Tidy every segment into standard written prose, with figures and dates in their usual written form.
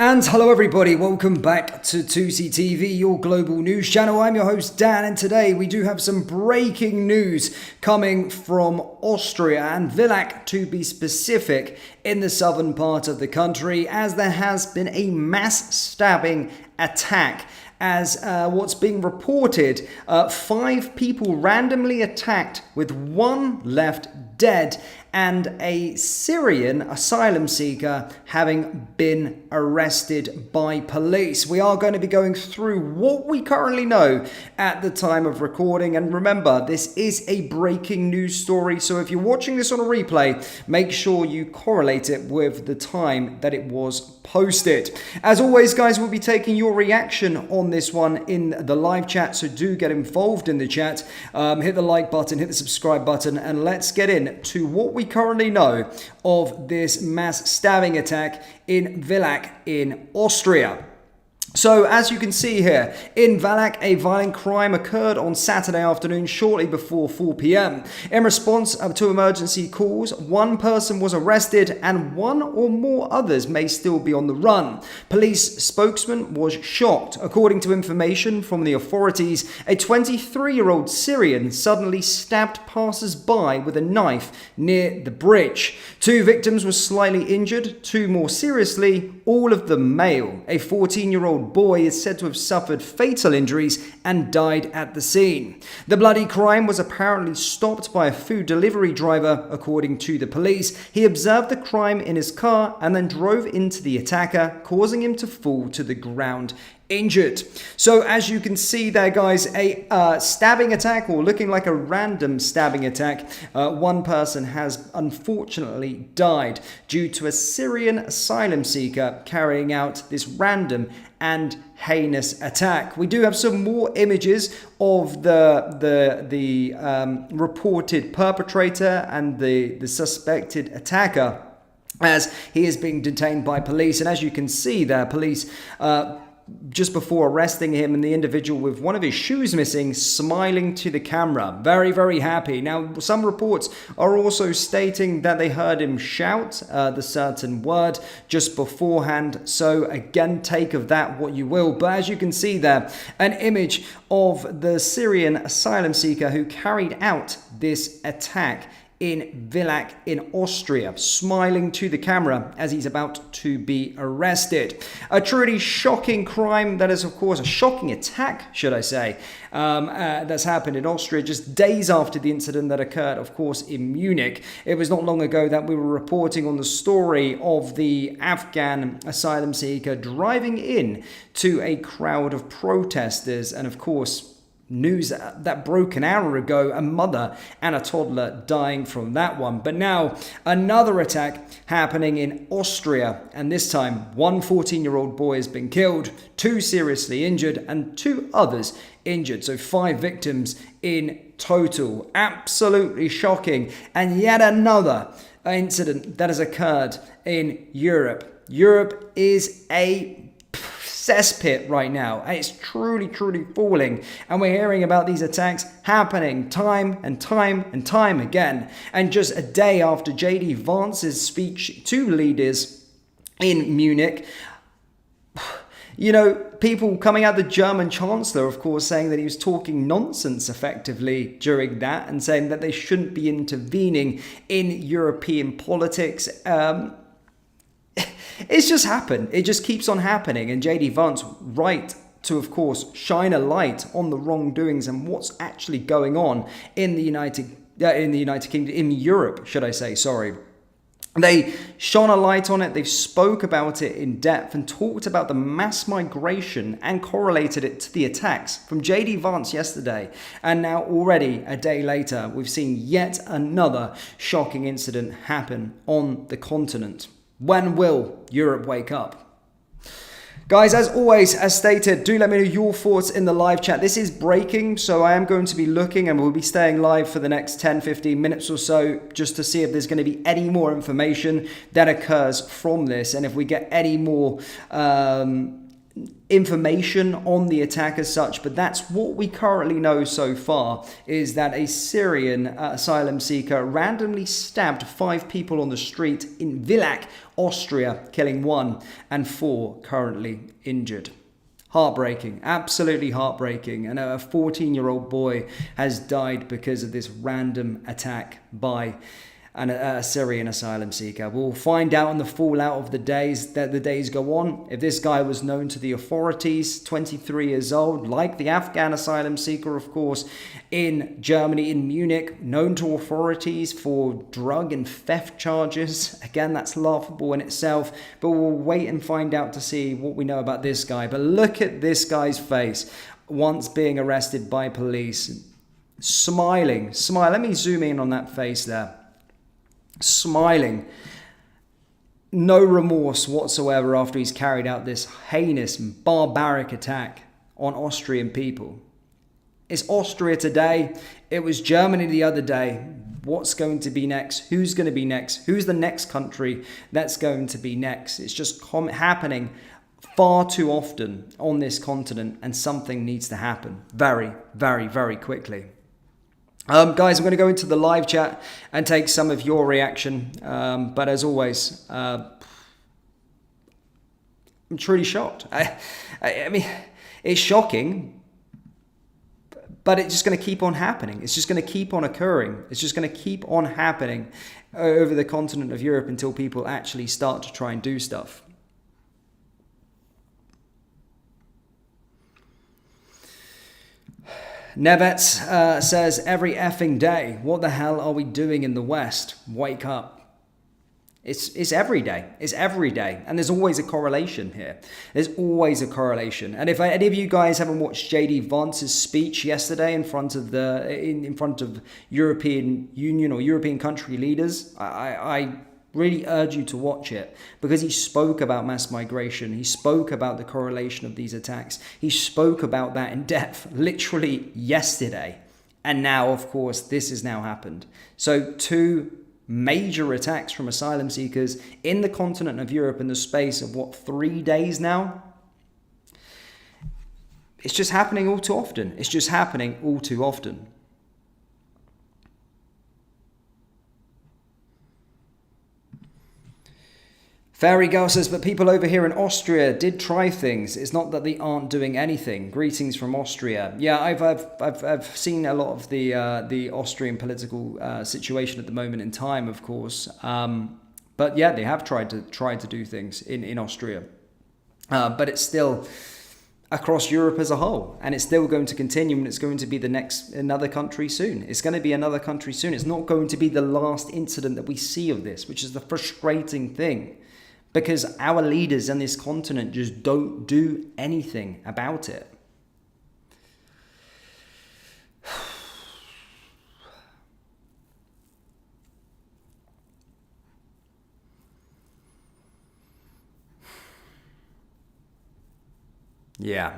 And hello everybody, welcome back to Tousi TV, your global news channel. I'm your host Dan, and today we do have some breaking news coming from Austria and Villach, to be specific, in the southern part of the country, as there has been a mass stabbing attack. As what's being reported, 5 people randomly attacked with 1 left dead, and a Syrian asylum seeker having been arrested by police. We are going to be going through what we currently know at the time of recording. And remember, this is a breaking news story, so if you're watching this on a replay, make sure you correlate it with the time that it was posted. As always, guys, we'll be taking your reaction on this one in the live chat, so do get involved in the chat. Hit the like button, hit the subscribe button, and let's get into what we currently know of this mass stabbing attack in Villach in Austria. So, as you can see here, in Villach, a violent crime occurred on Saturday afternoon shortly before 4 p.m. In response to emergency calls, 1 person was arrested and 1 or more others may still be on the run. Police spokesman was shocked. According to information from the authorities, a 23-year-old Syrian suddenly stabbed passers-by with a knife near the bridge. 2 victims were slightly injured, 2 more seriously, all of them male. A 14-year-old boy is said to have suffered fatal injuries and died at the scene. The bloody crime was apparently stopped by a food delivery driver, according to the police. He observed the crime in his car and then drove into the attacker, causing him to fall to the ground injured. So as you can see there, guys, a stabbing attack, or looking like a random stabbing attack. 1 person has unfortunately died due to a Syrian asylum seeker carrying out this random and heinous attack. We do have some more images of the reported perpetrator and the suspected attacker, as he is being detained by police. And as you can see there, police just before arresting him, and the individual with one of his shoes missing, smiling to the camera, very, very happy. Now, some reports are also stating that they heard him shout the certain word just beforehand. So again, take of that what you will. But as you can see there, an image of the Syrian asylum seeker who carried out this attack in Villach in Austria, smiling to the camera as he's about to be arrested. A truly shocking crime, that is, of course, a shocking attack, should I say, that's happened in Austria just days after the incident that occurred, of course, in Munich. It was not long ago that we were reporting on the story of the Afghan asylum seeker driving in to a crowd of protesters, and of course, news that broke an hour ago, a mother and a toddler dying from that one. But now another attack happening in Austria, and this time 1 14-year-old boy has been killed, 2 seriously injured, and 2 others injured. So 5 victims in total. Absolutely shocking. And yet another incident that has occurred in Europe. Europe is a cesspit right now. It's truly falling, and we're hearing about these attacks happening time and time again. And just a day after JD Vance's speech to leaders in Munich, you know, people coming out, the German Chancellor, of course, saying that he was talking nonsense effectively during that, and saying that they shouldn't be intervening in European politics. It's just happened. It just keeps on happening. And JD Vance, right to, of course, shine a light on the wrongdoings and what's actually going on in the United Kingdom, in Europe, should I say, sorry. They shone a light on it, they spoke about it in depth and talked about the mass migration and correlated it to the attacks from JD Vance yesterday. And now already a day later, we've seen yet another shocking incident happen on the continent. When will Europe wake up? Guys, as always, as stated, do let me know your thoughts in the live chat. This is breaking, so I am going to be looking, and we'll be staying live for the next 10-15 minutes or so, just to see if there's going to be any more information that occurs from this, and if we get any more information on the attack as such, but that's what we currently know so far, is that a Syrian asylum seeker randomly stabbed 5 people on the street in Villach, Austria, killing 1 and 4 currently injured. Heartbreaking, absolutely heartbreaking. And a 14-year-old boy has died because of this random attack by a Syrian asylum seeker. We'll find out in the fallout of the days go on. If this guy was known to the authorities, 23 years old, like the Afghan asylum seeker, of course, in Germany, in Munich, known to authorities for drug and theft charges. Again, that's laughable in itself, but we'll wait and find out to see what we know about this guy. But look at this guy's face once being arrested by police. Smiling. Let me zoom in on that face there. Smiling, no remorse whatsoever after he's carried out this heinous, barbaric attack on Austrian people. It's Austria today. It was Germany the other day. What's going to be next? Who's going to be next? Who's the next country that's going to be next? It's just happening far too often on this continent, and something needs to happen very, very, very quickly. Guys, I'm going to go into the live chat and take some of your reaction. But as always, I'm truly shocked. I mean, it's shocking, but it's just going to keep on happening. It's just going to keep on occurring. It's just going to keep on happening over the continent of Europe until people actually start to try and do stuff. Nevets says, every effing day, what the hell are we doing in the West? Wake up. It's every day. It's every day. And there's always a correlation here. There's always a correlation. And if any of you guys haven't watched JD Vance's speech yesterday in front of European Union or European country leaders, I really urge you to watch it, because he spoke about mass migration. He spoke about the correlation of these attacks. He spoke about that in depth literally yesterday. And now, of course, this has now happened. So 2 major attacks from asylum seekers in the continent of Europe in the space of 3 days now? It's just happening all too often. It's just happening all too often. Fairy Girl says, but people over here in Austria did try things. It's not that they aren't doing anything. Greetings from Austria. Yeah, I've seen a lot of the Austrian political situation at the moment in time, of course. But yeah, they have tried to do things in Austria. But it's still across Europe as a whole, and it's still going to continue, and it's going to be another country soon. It's going to be another country soon. It's not going to be the last incident that we see of this, which is the frustrating thing. Because our leaders on this continent just don't do anything about it. Yeah.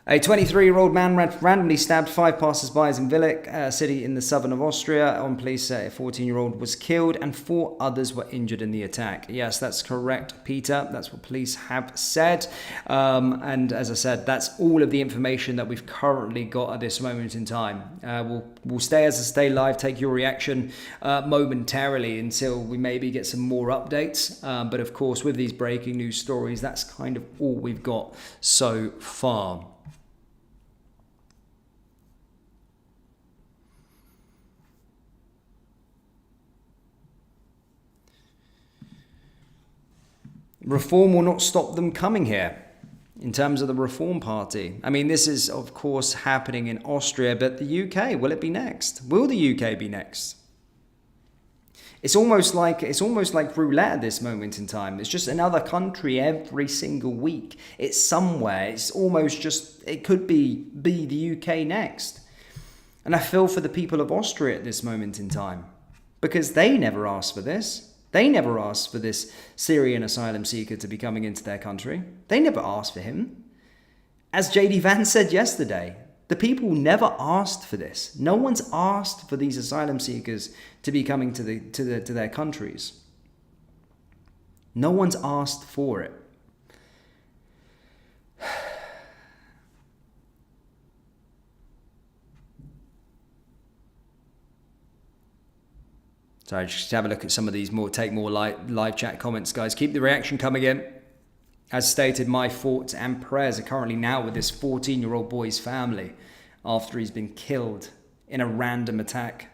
A 23-year-old man randomly stabbed 5 passers-by in Villach, a city in the southern of Austria. On police say a 14-year-old was killed and 4 others were injured in the attack. Yes, that's correct, Peter. That's what police have said. And as I said, that's all of the information that we've currently got at this moment in time. We'll stay live, take your reaction momentarily until we maybe get some more updates. But of course, with these breaking news stories, that's kind of all we've got so far. Reform will not stop them coming here in terms of the Reform Party. I mean, this is, of course, happening in Austria, but the UK, will it be next? Will the UK be next? It's almost like roulette at this moment in time. It's just another country every single week. It's somewhere. It's almost just, it could be the UK next. And I feel for the people of Austria at this moment in time, because they never asked for this. They never asked for this Syrian asylum seeker to be coming into their country. They never asked for him. As JD Vance said yesterday, the people never asked for this. No one's asked for these asylum seekers to be coming to their countries. No one's asked for it. So just have a look at some of these take more live chat comments, guys. Keep the reaction coming in. As stated, my thoughts and prayers are currently now with this 14-year-old boy's family after he's been killed in a random attack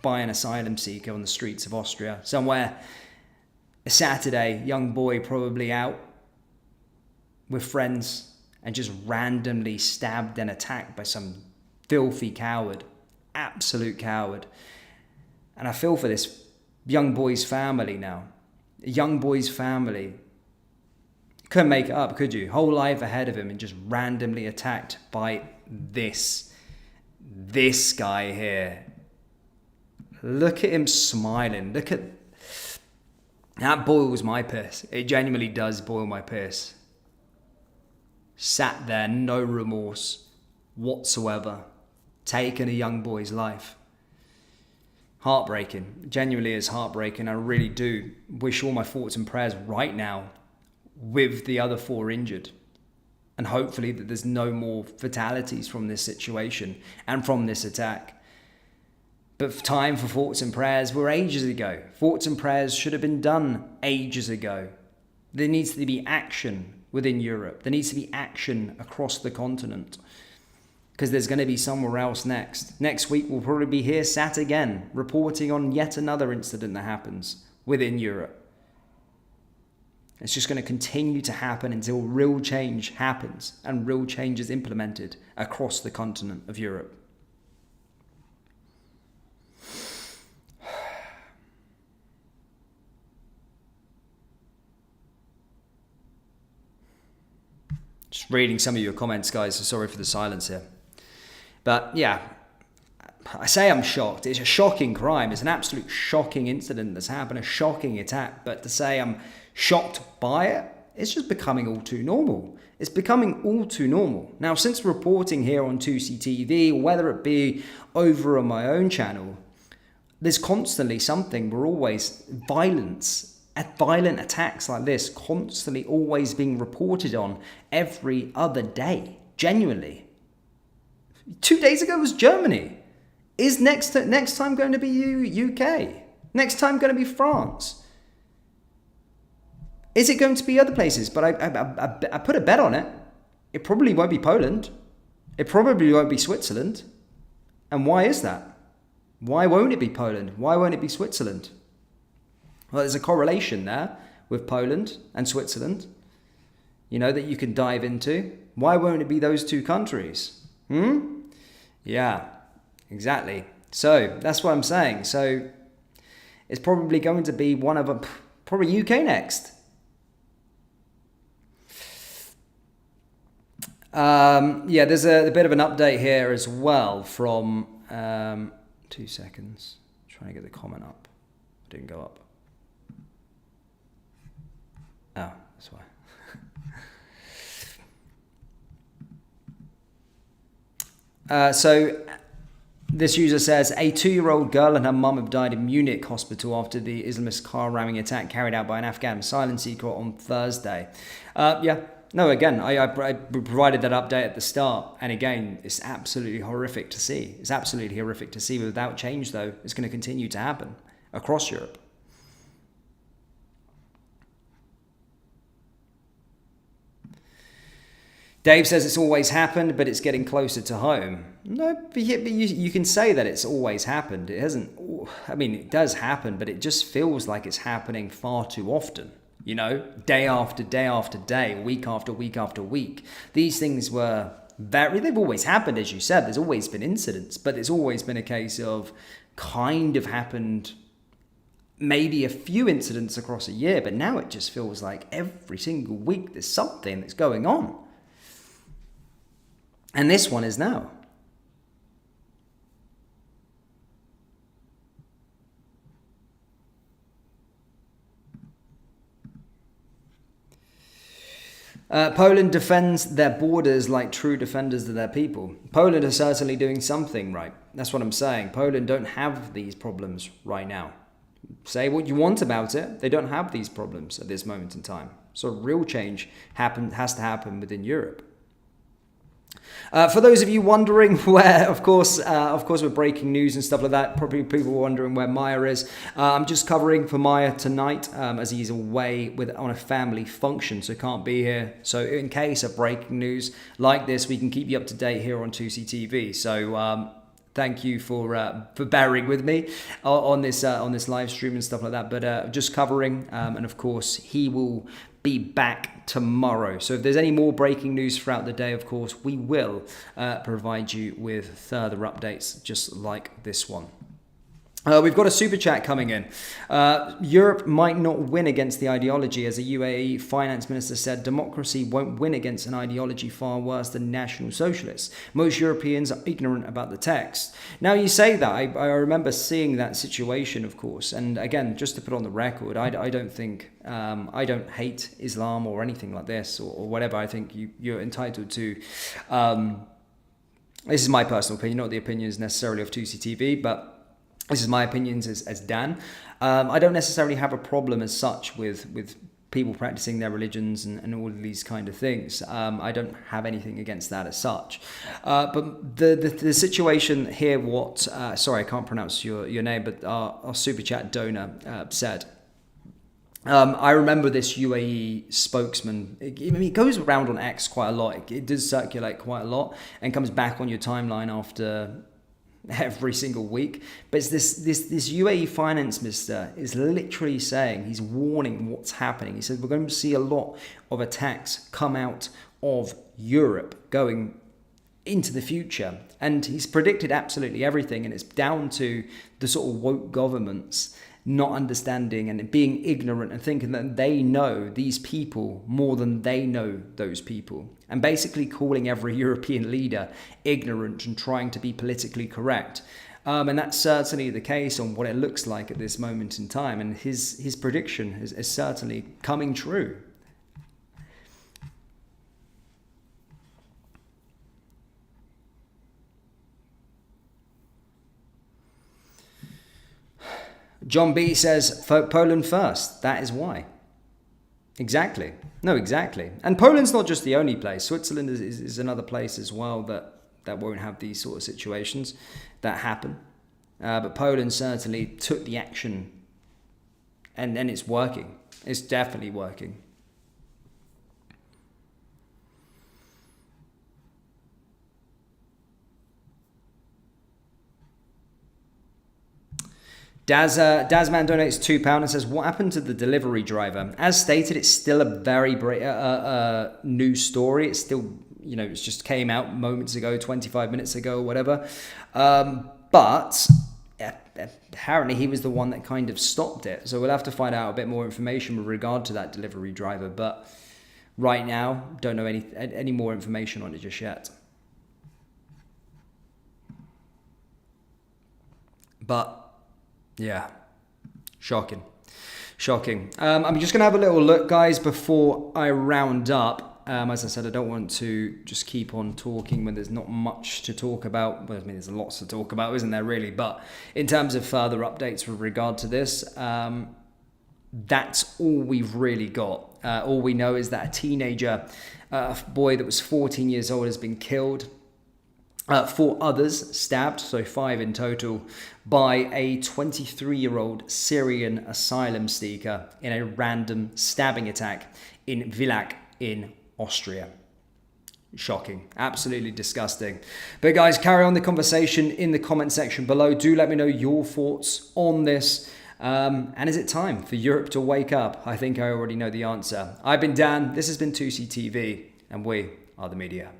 by an asylum seeker on the streets of Austria. Somewhere, a Saturday, young boy probably out with friends and just randomly stabbed and attacked by some filthy coward, absolute coward. And I feel for this young boy's family now. A young boy's family. Couldn't make it up, could you? Whole life ahead of him and just randomly attacked by this guy here. Look at him smiling. Look at... That boils my piss. It genuinely does boil my piss. Sat there, no remorse whatsoever. Taking a young boy's life. Heartbreaking. Genuinely is heartbreaking. I really do wish all my thoughts and prayers right now with the other 4 injured. And hopefully that there's no more fatalities from this situation and from this attack. But time for thoughts and prayers were ages ago. Thoughts and prayers should have been done ages ago. There needs to be action within Europe. There needs to be action across the continent. Because there's going to be somewhere else next. Next week we'll probably be here sat again, reporting on yet another incident that happens within Europe. It's just going to continue to happen until real change happens and real change is implemented across the continent of Europe. Just reading some of your comments, guys. So sorry for the silence here. But yeah, I say I'm shocked. It's a shocking crime. It's an absolute shocking incident that's happened, a shocking attack. But to say I'm shocked by it, it's just becoming all too normal. It's becoming all too normal. Now, since reporting here on Tousi TV, whether it be over on my own channel, there's constantly something. We're always violent attacks like this, constantly always being reported on every other day. Genuinely. 2 days ago was Germany. Is next time going to be UK? Next time going to be France? Is it going to be other places? But I put a bet on it. It probably won't be Poland. It probably won't be Switzerland. And why is that? Why won't it be Poland? Why won't it be Switzerland? Well, there's a correlation there with Poland and Switzerland, that you can dive into. Why won't it be those 2 countries? Yeah, exactly. So that's what I'm saying. So it's probably going to be probably UK next. Yeah, there's a bit of an update here as well from 2 seconds. Trying to get the comment up. It didn't go up. Oh, that's why. So this user says, a 2-year-old girl and her mum have died in Munich hospital after the Islamist car ramming attack carried out by an Afghan asylum seeker on Thursday. I provided that update at the start. And again, it's absolutely horrific to see. It's absolutely horrific to see. Without change, though, it's going to continue to happen across Europe. Dave says it's always happened, but it's getting closer to home. No, but you can say that it's always happened. It hasn't. I mean, it does happen, but it just feels like it's happening far too often. Day after day after day, week after week after week. These things they've always happened, as you said. There's always been incidents, but it's always been a case of kind of happened maybe a few incidents across a year, but now it just feels like every single week there's something that's going on. And this one is now. Poland defends their borders like true defenders of their people. Poland are certainly doing something right. That's what I'm saying. Poland don't have these problems right now. Say what you want about it. They don't have these problems at this moment in time. So real change has to happen within Europe. For those of you wondering where, of course, with breaking news and stuff like that, probably people are wondering where Maya is. I'm just covering for Maya tonight as he's away on a family function, so can't be here. So in case of breaking news like this, we can keep you up to date here on Tousi TV. So thank you for bearing with me on this live stream and stuff like that. But just covering, and of course he will be back tomorrow. So if there's any more breaking news throughout the day, of course, we will provide you with further updates just like this one. We've got a super chat coming in. Europe might not win against the ideology. As a UAE finance minister said, democracy won't win against an ideology far worse than National Socialists. Most Europeans are ignorant about the text. Now you say that, I remember seeing that situation, of course. And again, just to put on the record, I don't think, I don't hate Islam or anything like this or whatever. I think you're entitled to, this is my personal opinion, not the opinions necessarily of Tousi TV, but this is my opinions as Dan. I don't necessarily have a problem as such with people practicing their religions and all of these kind of things. I don't have anything against that as such. But the situation here, sorry, I can't pronounce your name, but our super chat donor said, I remember this UAE spokesman. It goes around on X quite a lot. It does circulate quite a lot and comes back on your timeline after every single week. But it's this UAE finance minister is literally saying, he's warning what's happening. He said we're going to see a lot of attacks come out of Europe going into the future. And he's predicted absolutely everything. And it's down to the sort of woke governments not understanding and being ignorant and thinking that they know these people more than they know those people, and basically calling every European leader ignorant and trying to be politically correct. And that's certainly the case on what it looks like at this moment in time. And his prediction is certainly coming true. John B says, Poland first. That is why. Exactly. No, exactly. And Poland's not just the only place. Switzerland is another place as well that won't have these sort of situations that happen. But Poland certainly took the action, and it's working. It's definitely working. Dazman donates £2 and says, what happened to the delivery driver? As stated, it's still a very new story. It's still, it just came out moments ago, 25 minutes ago or whatever. But apparently he was the one that kind of stopped it. So we'll have to find out a bit more information with regard to that delivery driver. But right now, don't know any more information on it just yet. But yeah, shocking. I'm just going to have a little look, guys, before I round up. As I said, I don't want to just keep on talking when there's not much to talk about. Well, I mean, there's lots to talk about, isn't there, really? But in terms of further updates with regard to this, that's all we've really got. All we know is that a teenager, a boy that was 14 years old, has been killed. 4 others stabbed, so 5 in total, by a 23-year-old Syrian asylum seeker in a random stabbing attack in Villach in Austria. Shocking. Absolutely disgusting. But guys, carry on the conversation in the comment section below. Do let me know your thoughts on this. And is it time for Europe to wake up? I think I already know the answer. I've been Dan. This has been Tousi TV, and we are the media.